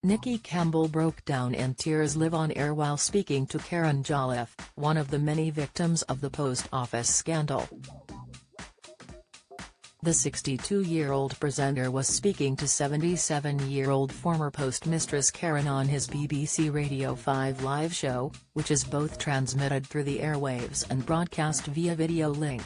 Nicky Campbell broke down in tears live on air while speaking to Karen Jolliffe, one of the many victims of the post office scandal. The 62-year-old presenter was speaking to 77-year-old former postmistress Karen on his BBC Radio 5 live show, which is both transmitted through the airwaves and broadcast via video link.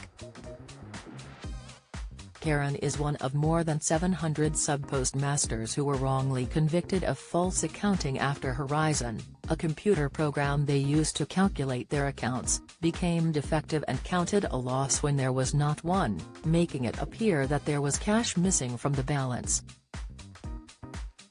Karen is one of more than 700 sub-postmasters who were wrongly convicted of false accounting after Horizon, a computer program they used to calculate their accounts, became defective and counted a loss when there was not one, making it appear that there was cash missing from the balance.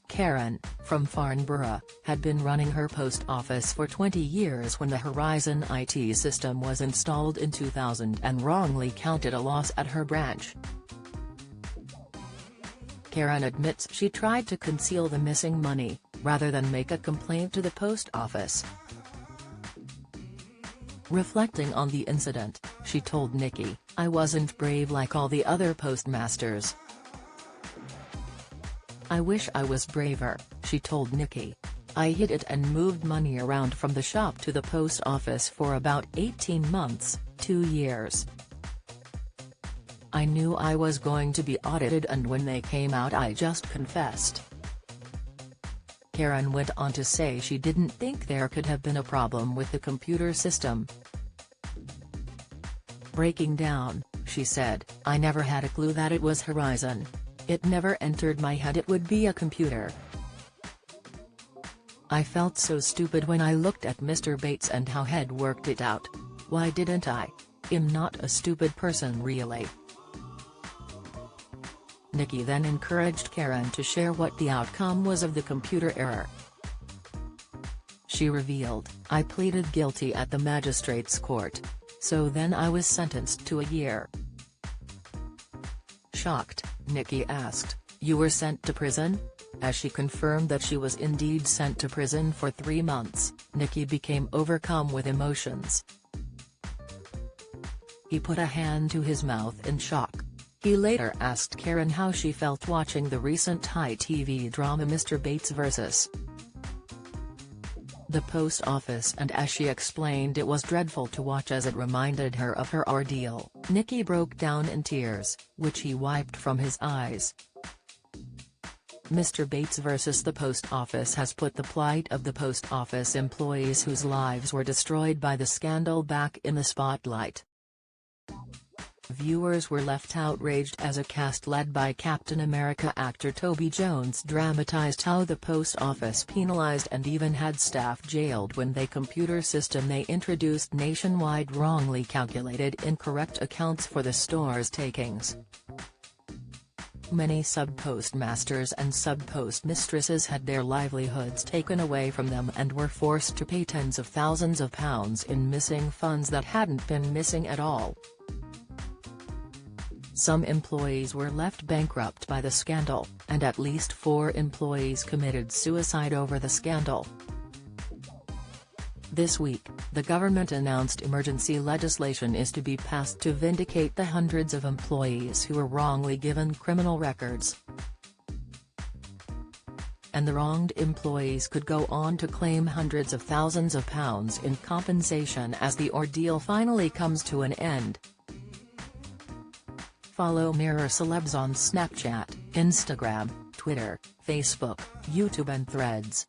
Karen, from Farnborough, had been running her post office for 20 years when the Horizon IT system was installed in 2000 and wrongly counted a loss at her branch. Karen admits she tried to conceal the missing money, rather than make a complaint to the post office. Reflecting on the incident, she told Nicky, "I wasn't brave like all the other postmasters. I wish I was braver," she told Nicky. "I hid it and moved money around from the shop to the post office for about 18 months, 2 years. I knew I was going to be audited and when they came out I just confessed." Karen went on to say she didn't think there could have been a problem with the computer system. Breaking down, she said, "I never had a clue that it was Horizon. It never entered my head it would be a computer. I felt so stupid when I looked at Mr. Bates and how he'd worked it out. Why didn't I? I'm not a stupid person really." Nicky then encouraged Karen to share what the outcome was of the computer error. She revealed, "I pleaded guilty at the magistrate's court. So then I was sentenced to a year." Shocked, Nicky asked, "You were sent to prison?" As she confirmed that she was indeed sent to prison for 3 months, Nicky became overcome with emotions. He put a hand to his mouth in shock. He later asked Karen how she felt watching the recent high TV drama Mr. Bates vs. the Post Office, and as she explained it was dreadful to watch as it reminded her of her ordeal. Nicky broke down in tears, which he wiped from his eyes. Mr. Bates vs. the Post Office has put the plight of the post office employees whose lives were destroyed by the scandal back in the spotlight. Viewers were left outraged as a cast led by Captain America actor Toby Jones dramatized how the post office penalized and even had staff jailed when the computer system they introduced nationwide wrongly calculated incorrect accounts for the store's takings. Many sub-postmasters and sub-postmistresses had their livelihoods taken away from them and were forced to pay tens of thousands of pounds in missing funds that hadn't been missing at all. Some employees were left bankrupt by the scandal, and at least 4 employees committed suicide over the scandal. This week, the government announced emergency legislation is to be passed to vindicate the hundreds of employees who were wrongly given criminal records. And the wronged employees could go on to claim hundreds of thousands of pounds in compensation as the ordeal finally comes to an end. Follow Mirror Celebs on Snapchat, Instagram, Twitter, Facebook, YouTube and Threads.